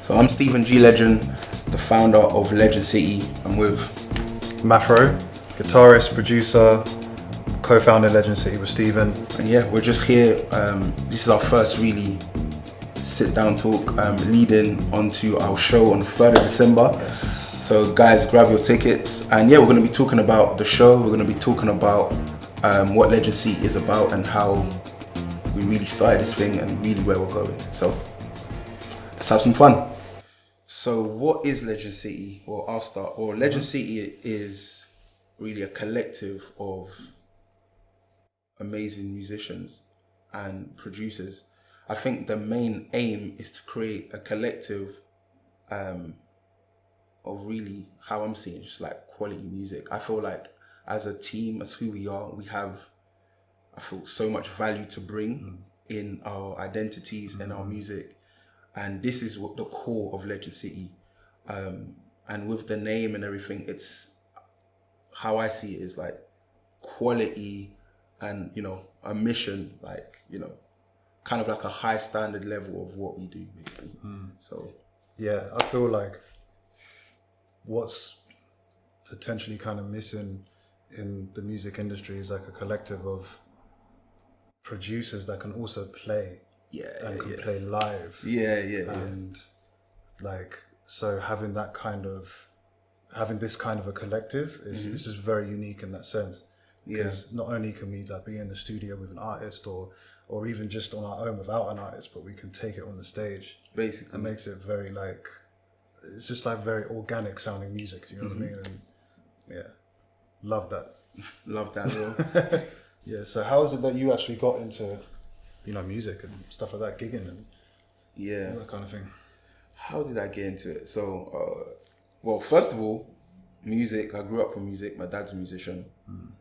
So I'm Stephen G. Legend, the founder of Legend City. I'm with Mafro, guitarist, producer, co-founder Legend City with Stephen. And yeah, we're just here. This is our first really sit-down talk, leading onto our show on the 3rd of December. Yes. So guys, grab your tickets. And yeah, we're going to be talking about the show. We're going to be talking about what Legend City is about and how we really started this thing and really where we're going. So let's have some fun. So what is Legend City? Well, I'll start. Well, Legend City is really a collective of amazing musicians and producers. I think the main aim is to create a collective of really, how I'm seeing, just like quality music. I feel like as a team, as who we are, we have, I feel, so much value to bring in our identities and our music. And this is what the core of Legend City. And with the name and everything, it's, how I see it is like quality and, you know, a mission, like, you know, kind of like a high standard level of what we do, basically. So yeah, I feel like what's potentially kind of missing in the music industry is like a collective of producers that can also play and can play live. And like, so having this kind of a collective is just very unique in that sense. Because not only can we like be in the studio with an artist or even just on our own without an artist, but we can take it on the stage. basically, It makes it very like, it's just like very organic sounding music, you know what I mean? And yeah, love that. love that, bro. Yeah, so how is it that you actually got into, you know, music and stuff like that, gigging and all that kind of thing? How did I get into it? So, well, first of all, music. I grew up with music. My dad's a musician.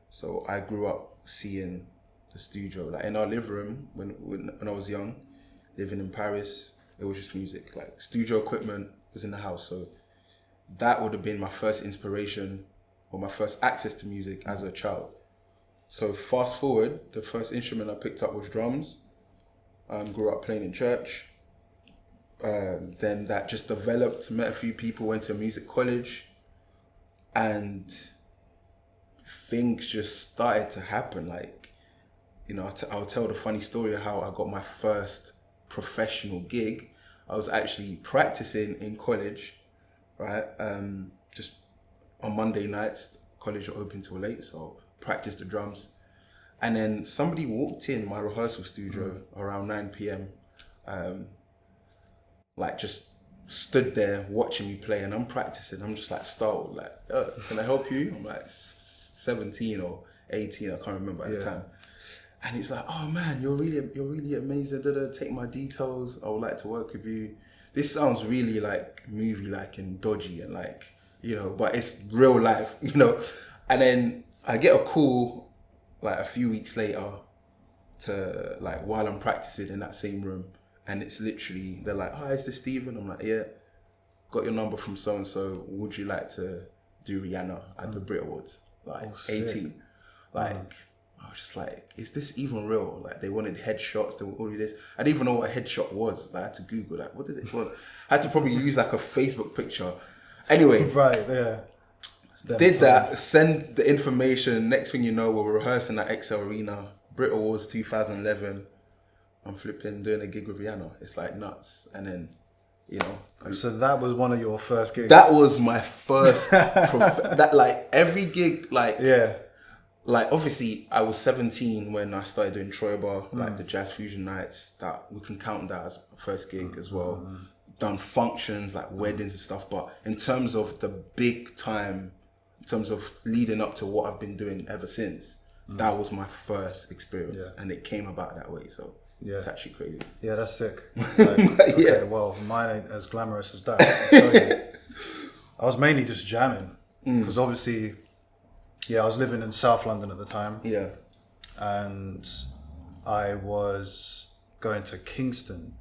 So I grew up seeing the studio. Like in our living room when I was young, living in Paris, it was just music. Like studio equipment was in the house. So that would have been my first inspiration or my first access to music as a child. So fast forward, the first instrument I picked up was drums. Grew up playing in church. Then that just developed, met a few people, went to a music college, and things just started to happen. Like, you know, I'll tell the funny story of how I got my first professional gig. I was actually practicing in college, right? Just on Monday nights, college are open till late, so practiced the drums. And then somebody walked in my rehearsal studio around 9 p.m. Like just stood there watching me play, and I'm practicing. I'm just like startled, like, can I help you? I'm like 17 or 18, I can't remember at the time. And he's like, oh man, you're really amazing. Take my details. I would like to work with you. This sounds really like movie-like and dodgy and like, you know, but it's real life, you know. And then I get a call like a few weeks later to like while I'm practicing in that same room, and it's literally, they're like, hi, is this Stephen? I'm like, yeah, got your number from so-and-so. Would you like to do Rihanna at the Brit Awards? Like 18. Like, I was just like, is this even real? Like they wanted headshots, they were all this. I didn't even know what a headshot was. Like, I had to Google like, what did it want? I had to probably use like a Facebook picture. Anyway. Right, yeah. Did that, send the information. Next thing you know, we're rehearsing at XL Arena, Brit Awards 2011. I'm flipping doing a gig with Rihanna. It's like nuts. And then, you know. So that was one of your first gigs? That was my first, that like every gig, like, like obviously I was 17 when I started doing Troy Bar, like the Jazz Fusion nights, that we can count that as a first gig as well. Done functions like weddings and stuff. But in terms of the big time, in terms of leading up to what I've been doing ever since, that was my first experience, and it came about that way. So it's actually crazy. Yeah, that's sick. Like, okay, well, mine ain't as glamorous as that. I'll tell you. I was mainly just jamming because obviously, I was living in South London at the time. Yeah, and I was going to Kingston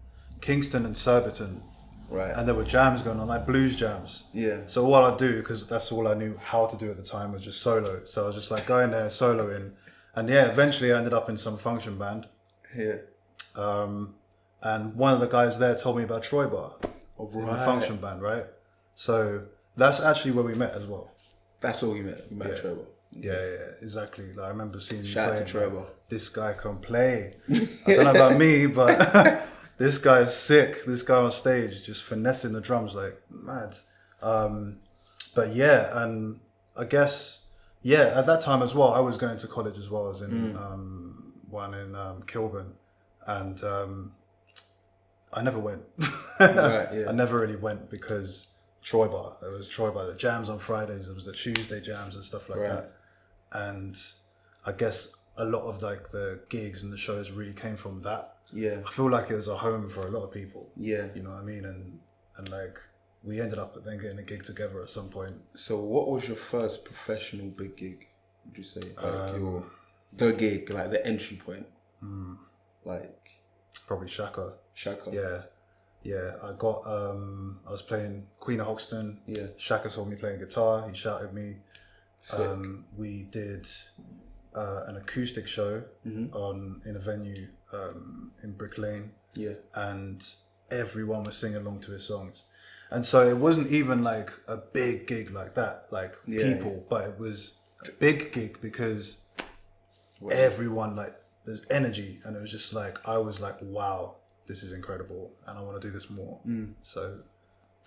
and Surbiton. Right. And there were jams going on, like blues jams. Yeah. So what I'd do, because that's all I knew how to do at the time, was just solo. So I was just like going there, soloing. And eventually I ended up in some function band. Yeah. And one of the guys there told me about Troy Bar. in a function band, right? So that's actually where we met as well. That's where we met. We met Yeah. Trevor. Yeah, exactly. Like, I remember seeing you Shout out to playing, Trevor. like, this guy can play. I don't know about me, but this guy's sick. This guy on stage just finessing the drums like mad. But yeah, and I guess at that time as well, I was going to college as well. I was in one in Kilburn, and I never went. Right, yeah. I never really went because Troy Bar. There was Troy Bar. The jams on Fridays. There was the Tuesday jams and stuff like that. And I guess a lot of like the gigs and the shows really came from that. Yeah. I feel like it was a home for a lot of people. Yeah. You know what I mean? And like we ended up then getting a gig together at some point. So what was your first professional big gig, would you say? Like the gig, like the entry point. Like Probably Shaka. Shaka. Yeah. I got I was playing Queen of Hoxton. Yeah. Shaka saw me playing guitar, he shouted me. Sick. We did an acoustic show in a venue in Brick Lane. Yeah. And everyone was singing along to his songs. And so it wasn't even like a big gig like that, like people, but it was a big gig because everyone, like, there's energy, and it was just like, I was like, wow, this is incredible, and I want to do this more. So,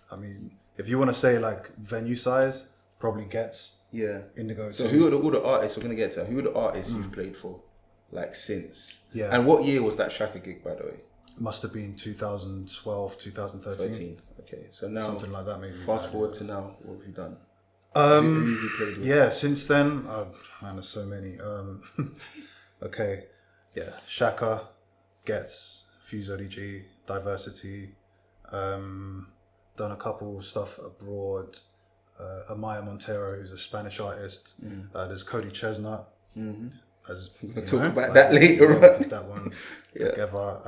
I mean, if you want to say like venue size, probably Gets. Yeah. Indigo. So who are all the artists, we're going to get to, who are the artists you've played for, like, since? Yeah. And what year was that Shaka gig, by the way? Must have been 2012, 2013. 13. Okay. So now, Something like that maybe. fast forward to now, what have you done? Who have you played with? Yeah, since then, man, there's so many. Okay, yeah, Shaka, Gets, Fuse ODG, Diversity, done a couple stuff abroad. Amaya Montero, who's a Spanish artist. There's Cody Chestnut. As We'll talk about that later on. Did that one together.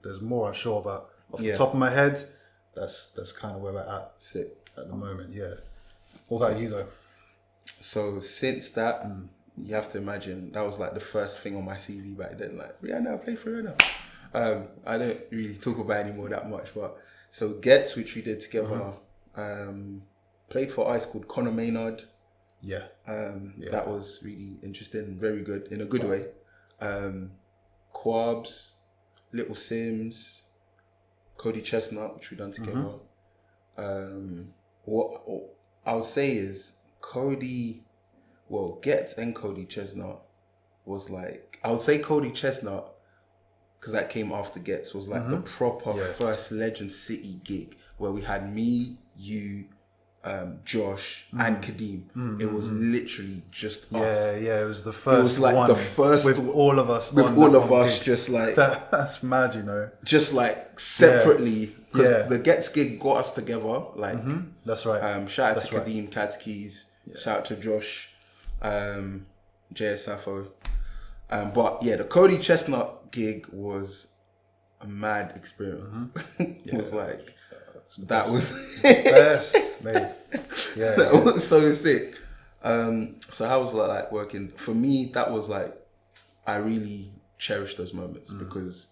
There's more, I'm sure, but off the top of my head, that's kind of where we're at. Sick. At the moment, yeah. What about you though? So since that, you have to imagine that was like the first thing on my CV back then. Like, Rihanna, I play for Rihanna. I don't really talk about it anymore that much, but so Gets, which we did together, played for an ice called Conor Maynard. Yeah. That was really interesting, very good, in a good way. Quabs, Little Sims, Cody Chestnut, which we done together. What I would say is Gets and Cody Chestnut was like, I would say Cody Chestnut, because that came after Gets, was like the proper first Legend City gig where we had me, you, Josh and Kadeem. It was literally just us. Yeah, it was the first. It was like one the first with all of us. with on all that of one us, gig. just like That's mad, you know. just like separately, because Yeah. the Gets gig got us together. Like, That's right. shout out That's to right. Kadeem, Cats Keys. Shout out to Josh, JS Safo. But yeah, the Cody Chestnut gig was a mad experience. It was like that was Best, mate. Yeah. that was so sick. So how was it like working? For me, that was like, I really cherished those moments because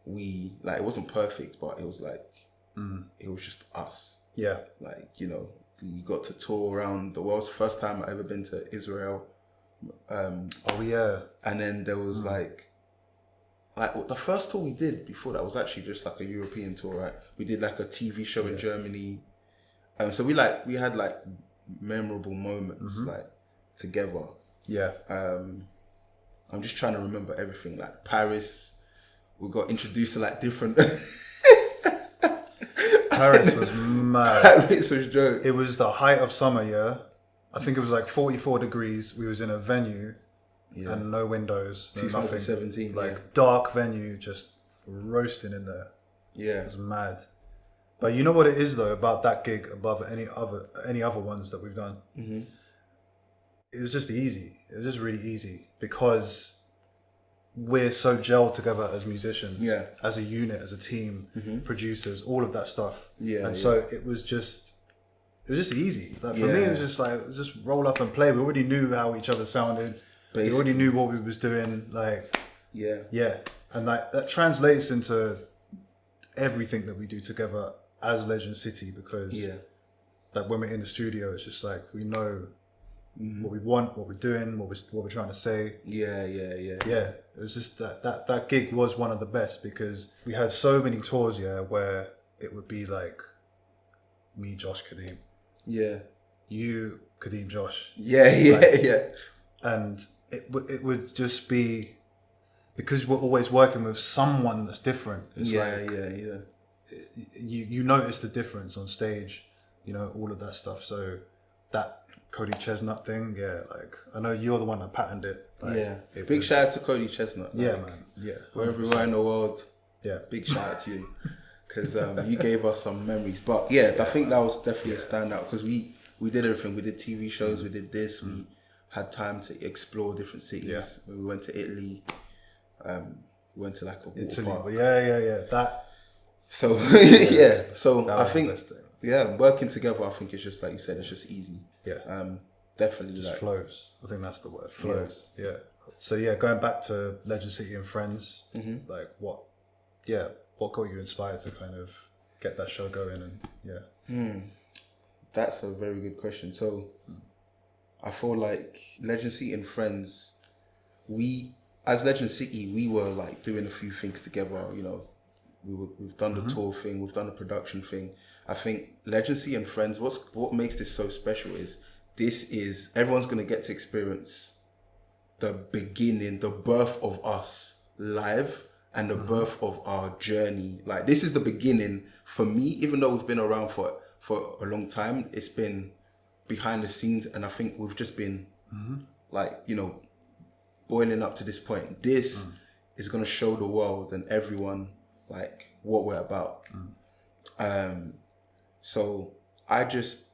we, like, it wasn't perfect, but it was like, it was just us. Yeah. Like, you know, we got to tour around the world. It's the first time I ever been to Israel. Oh yeah. And then there was like the first tour we did before that was actually just like a European tour, right? We did like a TV show in Germany. So we had like memorable moments like together. Yeah. I'm just trying to remember everything. Like Paris, we got introduced to like different. Paris was mad. Paris was joke. It was the height of summer, yeah. I think it was like 44 degrees. We was in a venue and no windows, no nothing. 2017, like dark venue, just roasting in there. Yeah. It was mad. But you know what it is though about that gig above any other ones that we've done? It was just easy. It was just really easy because we're so gelled together as musicians, as a unit, as a team, producers, all of that stuff. So it was just easy. Like for me, it was just like, just roll up and play. We already knew how each other sounded. We already knew what we was doing. Like, and like that translates into everything that we do together as Legend City, because Yeah. like when we're in the studio, it's just like we know what we want, what we're doing, what we're trying to say. Yeah. Yeah, it was just that gig was one of the best, because we had so many tours, where it would be like me, Josh, Kadeem, Yeah. you, Kadeem, Josh, Yeah. Like- Yeah. and it would just be, because we're always working with someone that's different. It's like Yeah. you notice the difference on stage, all of that stuff. So that Cody Chestnut thing, like I know you're the one that patterned it. Like, Yeah. it Big was- shout out to Cody Chestnut. Yeah, like, man. Yeah. Wherever you are in the world, Yeah. big shout out to you. Because you gave us some memories. But yeah, I think that was definitely a standout, because we did everything. We did TV shows, we did this, we had time to explore different cities. We went to Italy, we went to like a water Italy. park. Yeah. That. So yeah, so That I was think the best thing. yeah, working together, I think it's just like you said, it's just easy. Yeah. Definitely Just like flows. I think that's the word. Flows. Yeah. So yeah, going back to Legend City and Friends, like what got you inspired to kind of get that show going? And that's a very good question. So I feel like Legend City and Friends, as Legend City, we were like doing a few things together, we've done the tour thing, we've done the production thing. I think Legend City and Friends, what makes this so special is everyone's gonna get to experience the beginning, the birth of us live, and the birth of our journey. Like, this is the beginning for me, even though we've been around for a long time. It's been behind the scenes, and I think we've just been like, boiling up to this point. This is going to show the world and everyone like what we're about. So I just,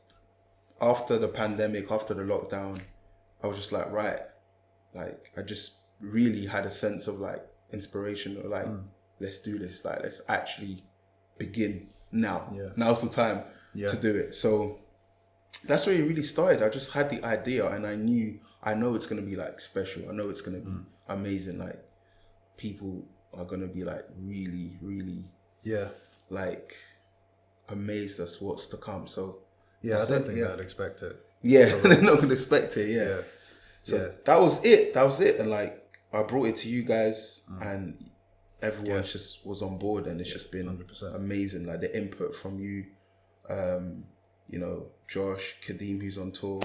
after the pandemic, after the lockdown, I was just like, right, like I just really had a sense of like inspiration, or like, let's do this, like let's actually begin now. Now's the time to do it. So that's where it really started. I just had the idea, and I know it's gonna be like special. I know it's gonna be amazing. Like, people are gonna be like really, really like amazed as what's to come. So I don't think they'd expect it. They're not gonna expect it. So that was it. And like, I brought it to you guys, and everyone just was on board, and it's just been 100%. amazing. Like, the input from you, Josh, Kadeem, who's on tour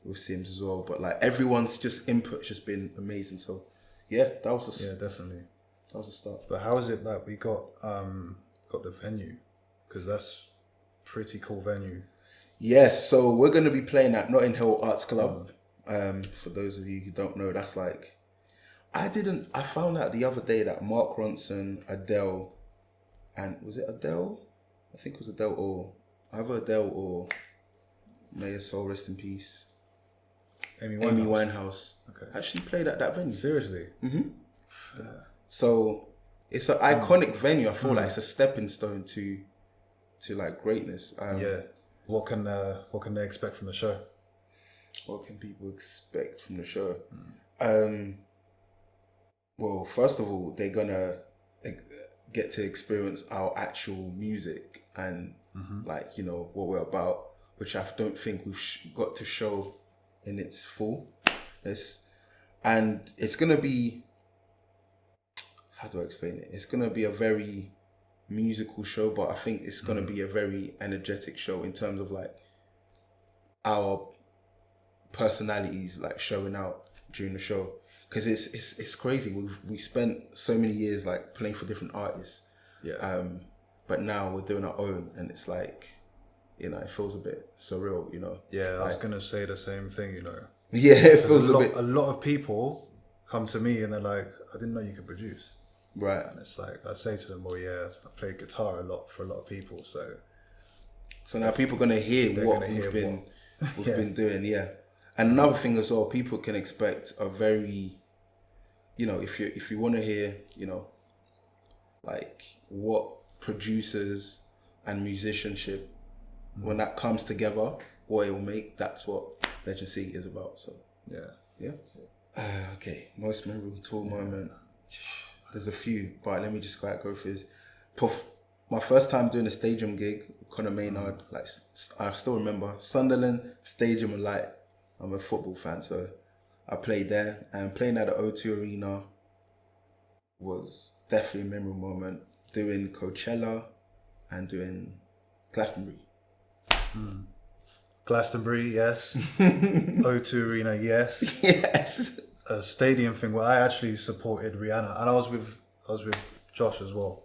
with Sims as well. But like, everyone's just input's just been amazing. So that was Definitely. That was a start. But how is it that we got the venue? Because that's pretty cool venue. Yes, so we're going to be playing at Notting Hill Arts Club. For those of you who don't know, that's like, I found out the other day that Mark Ronson, Adele, and was it Adele? I think it was Adele, or either Adele or, may her soul rest in peace, Amy Winehouse. Okay. Actually played at that venue. Seriously? So it's an iconic venue. I feel like it's a stepping stone to like greatness. What can they expect from the show? What can people expect from the show? Well, first of all, they're gonna get to experience our actual music and like, what we're about, which I don't think we've got to show in its fullness. And it's gonna be, how do I explain it? It's gonna be a very musical show, but I think it's gonna be a very energetic show in terms of like our personalities like showing out during the show, because it's crazy. We spent so many years like playing for different artists, but now we're doing our own, and it's like, it feels a bit surreal, I was gonna say the same thing, it feels a bit. A lot of people come to me and they're like, I didn't know you could produce. Right. And it's like, I say to them, well, I play guitar a lot for a lot of people, so now people are gonna hear what we've been doing, And another thing as well, people can expect a very, if you want to hear, like what producers and musicianship, when that comes together, what it will make, that's what Legend City is about. So okay, most memorable tour moment. There's a few, but let me just go through this. my first time doing a stadium gig, Conor Maynard, like I still remember Sunderland Stadium of Light. I'm a football fan, so I played there, and playing at the O2 Arena was definitely a memorable moment. Doing Coachella and doing Glastonbury. Glastonbury, yes. O2 Arena, yes. Yes. A stadium thing where I actually supported Rihanna, and I was with Josh as well.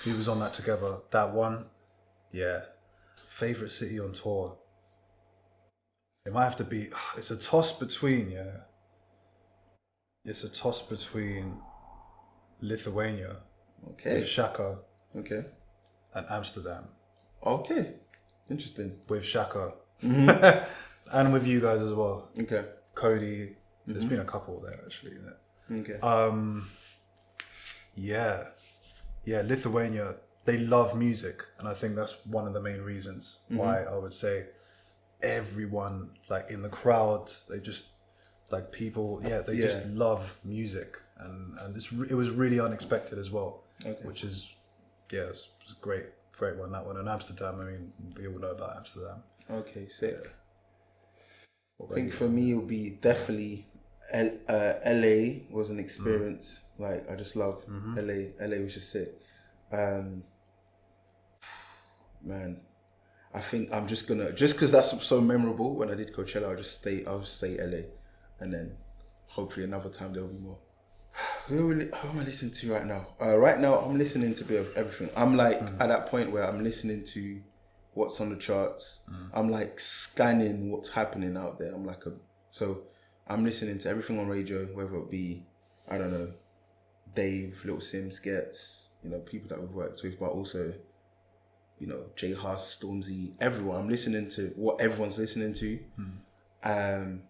We was on that together. That one, yeah. Favorite city on tour. It might have to be. It's a toss between, yeah. It's a toss between Lithuania Okay. with Shaka Okay. and Amsterdam Okay. Interesting. with Shaka, Mm-hmm. and with you guys as well. Okay. Cody. There's been a couple there actually. Okay. Yeah, Lithuania, they love music, and I think that's one of the main reasons why I would say everyone, like in the crowd, they just, like people, they just love music, and it was really unexpected as well, which is, it's a great one, that one. And Amsterdam, I mean, we all know about Amsterdam. Okay, sick. I think for me it would be definitely LA was an experience. Like I just love LA. LA was just sick. Man, I think I'm just because that's so memorable. When I did Coachella, I'll just say LA, and then hopefully another time there'll be more. Who am I listening to right now? Right now I'm listening to a bit of everything. I'm like at that point where I'm listening to what's on the charts. I'm like scanning what's happening out there. So I'm listening to everything on radio, whether it be, I don't know, Dave, Little Sims, Gets, people that we've worked with, but also, Jay Huss, Stormzy, everyone. I'm listening to what everyone's listening to. I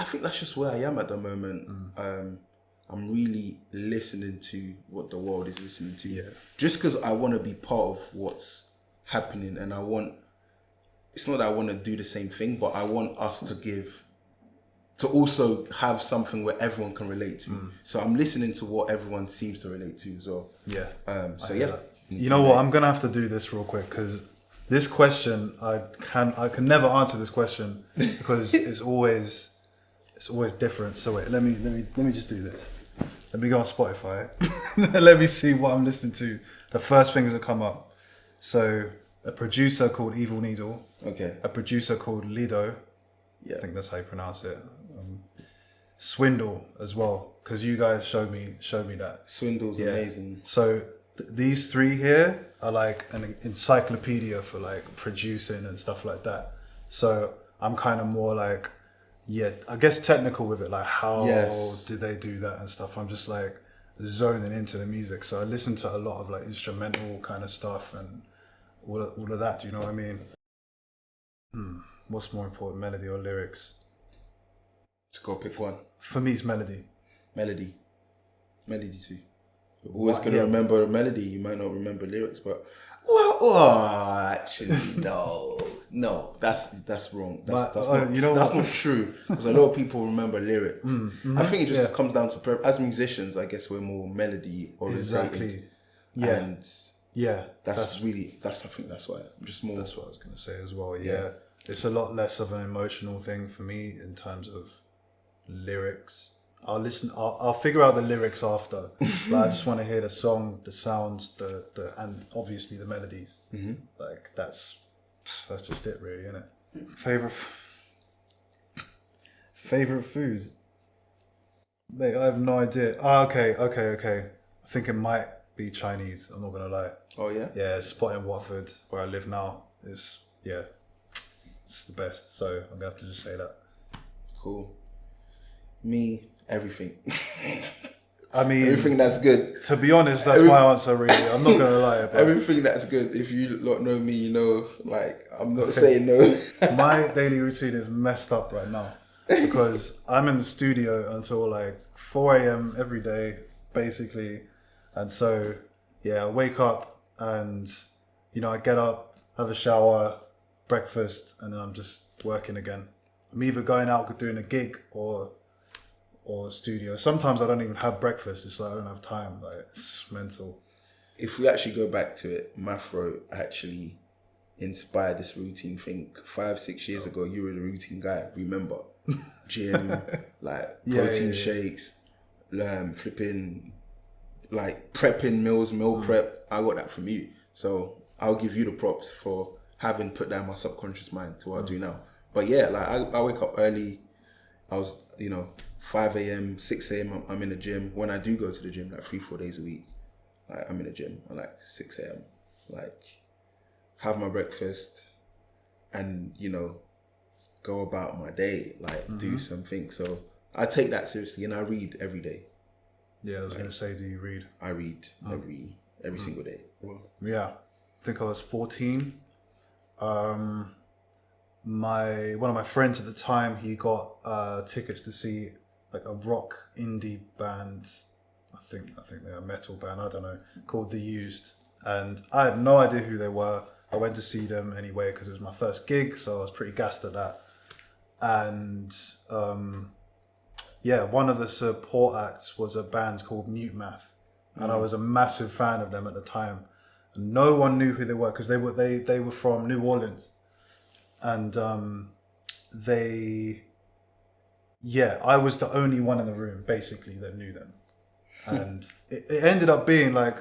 think that's just where I am at the moment. I'm really listening to what the world is listening to. Yeah. Just because I want to be part of what's happening, and it's not that I want to do the same thing, but I want us to also have something where everyone can relate to. So I'm listening to what everyone seems to relate to as well. Yeah. You know what? I'm gonna have to do this real quick, because this question I can never answer this question because it's always different. So wait, let me just do this. Let me go on Spotify. Let me see what I'm listening to. The first things that come up. So a producer called Evil Needle. Okay. A producer called Lido. Yeah. I think that's how you pronounce it. Swindle as well, because you guys showed me that. Swindle's amazing. So these three here are like an encyclopedia for like producing and stuff like that. So I'm kind of more like, I guess technical with it, like how did they do that and stuff. I'm just like zoning into the music. So I listen to a lot of like instrumental kind of stuff and all of that. Do you know what I mean? What's more important, melody or lyrics? Just go pick one. For me, it's melody. Melody too. You're always going to remember the melody. You might not remember lyrics, but actually, no, that's wrong. That's not true. Because a lot of people remember lyrics. I think it just comes down to as musicians. I guess we're more melody oriented. Exactly. Yeah. And I think that's why I'm just more. That's what I was going to say as well. Yeah, it's a lot less of an emotional thing for me in terms of lyrics. I'll figure out the lyrics after, but I just want to hear the song, the sounds, and obviously the melodies. Like that's just it, really, isn't it? Favorite food? Mate, I have no idea. Okay. I think it might be Chinese. I'm not gonna lie. Oh yeah. Yeah, spot in Watford where I live now it's the best. So I'm gonna have to just say that. Cool. Me. Everything. I mean, everything that's good. To be honest, that's my answer. Really, I'm not gonna lie about everything that's good. If you lot know me, like I'm not saying no. My daily routine is messed up right now because I'm in the studio until like 4 a.m. every day, basically, and so I wake up and I get up, have a shower, breakfast, and then I'm just working again. I'm either going out doing a gig or studio. Sometimes I don't even have breakfast. It's like I don't have time. Like it's mental. if we actually go back to it, Mafro actually inspired this routine thing. 5-6 years ago, you were the routine guy. Remember, gym, like protein shakes, flipping, like prepping meals, meal prep. I got that from you, so I'll give you the props for having put that in my subconscious mind to what I do now. But yeah, like I wake up early. I was, 5 a.m., 6 a.m. I'm in the gym. When I do go to the gym, like 3-4 days a week, like I'm in the gym at like 6 a.m. Like have my breakfast and, go about my day, like do something. So I take that seriously and I read every day. Yeah, I was going to say, do you read? I read every single day. Well, yeah, I think I was 14. One of my friends at the time, he got tickets to see like a rock indie band. I think they're a metal band. I don't know, called The Used, and I had no idea who they were. I went to see them anyway because it was my first gig, so I was pretty gassed at that. And one of the support acts was a band called Mute Math, and I was a massive fan of them at the time. And no one knew who they were because they were from New Orleans, and I was the only one in the room basically that knew them, and it ended up being like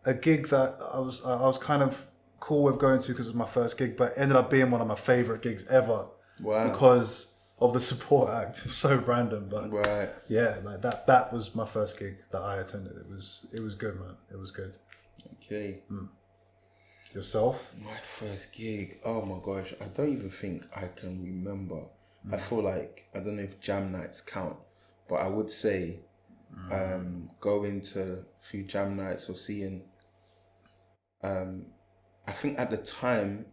a gig that I was kind of cool with going to because it was my first gig, but it ended up being one of my favorite gigs ever. Wow. Because of the support act. It's so random, but right. Yeah, like that was my first gig that I attended. It was good, man. It was good. Okay. Yourself? My first gig. Oh my gosh, I don't even think I can remember. I feel like I don't know if jam nights count, but I would say going to a few jam nights or seeing. I think at the time,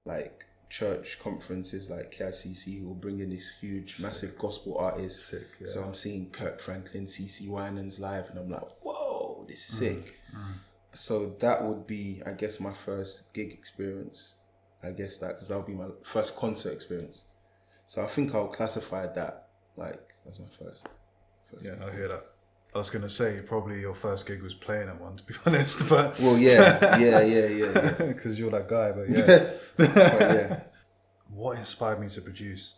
like church conferences like KICC will bring in these huge, massive gospel artists. Sick, yeah. So I'm seeing Kirk Franklin, CC Winans live, and I'm like, whoa, this is sick. So that would be, I guess, my first gig experience. I guess that because that'll be my first concert experience. So I think I'll classify that like as my first. Yeah, I hear that. I was gonna say probably your first gig was playing at one, to be honest, but well, yeah. Because you're that guy, but But yeah. What inspired me to produce?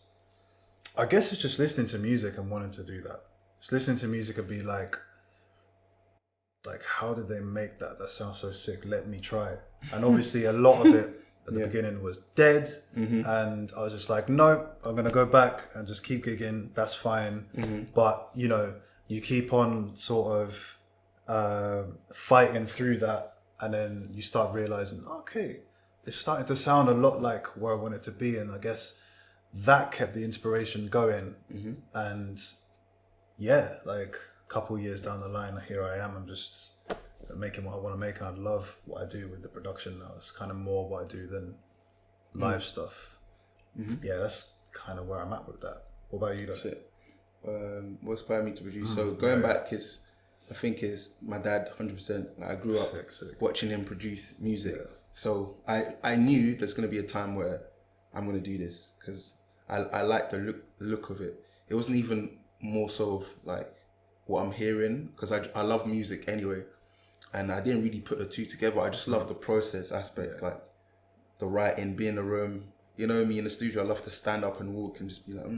I guess it's just listening to music and wanting to do that. It's listening to music and be like, how did they make that? That sounds so sick. Let me try. And obviously, a lot of it at the beginning was dead, and I was just like, no, I'm gonna go back and just keep gigging. That's fine. But you keep on sort of fighting through that, and then you start realizing, okay, it's starting to sound a lot like where I want it to be, and I guess that kept the inspiration going. And yeah, like a couple years down the line, here I am. I'm just making what I want to make, and I love what I do with the production now. It's kind of more what I do than live stuff. Yeah, that's kind of where I'm at with that. What about you, though? That's it. What inspired me to produce? So going back is my dad. 100%. Like I grew up watching him produce music. Yeah. So I knew there's going to be a time where I'm going to do this because I like the look of it. It wasn't even more so of like what I'm hearing because I love music anyway, and I didn't really put the two together. I just love the process aspect, like the writing, being in the room. You know me in the studio, I love to stand up and walk and just be like,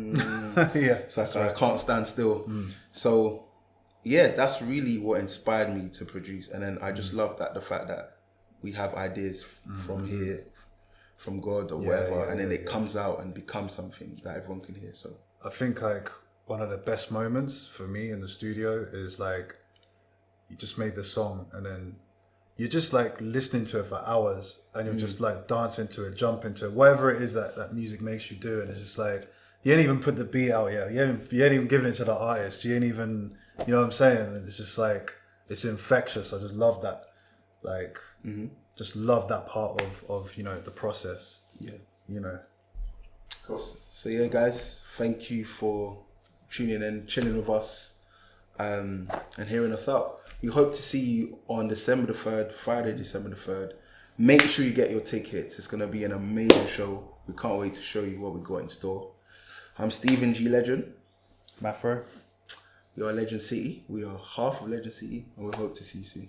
yeah. It's like I can't stand still. So yeah, that's really what inspired me to produce. And then I just love the fact that we have ideas from here, from God or whatever, and then it comes out and becomes something that everyone can hear. So I think like one of the best moments for me in the studio is like you just made the song and then you're just like listening to it for hours and you're just like dancing to it, jumping to it, whatever it is that music makes you do. And it's just like, you ain't even put the beat out yet. You ain't even given it to the artist. You ain't even, you know what I'm saying? And it's just like, it's infectious. I just love that. Like, just love that part of the process. Yeah. Cool. So yeah, guys, thank you for tuning in, chilling with us, and hearing us out. We hope to see you on December the 3rd, Friday, December the 3rd. Make sure you get your tickets. It's going to be an amazing show. We can't wait to show you what we got in store. I'm Stephen G. Legend. Mafro. We are Legend City. We are half of Legend City, and we hope to see you soon.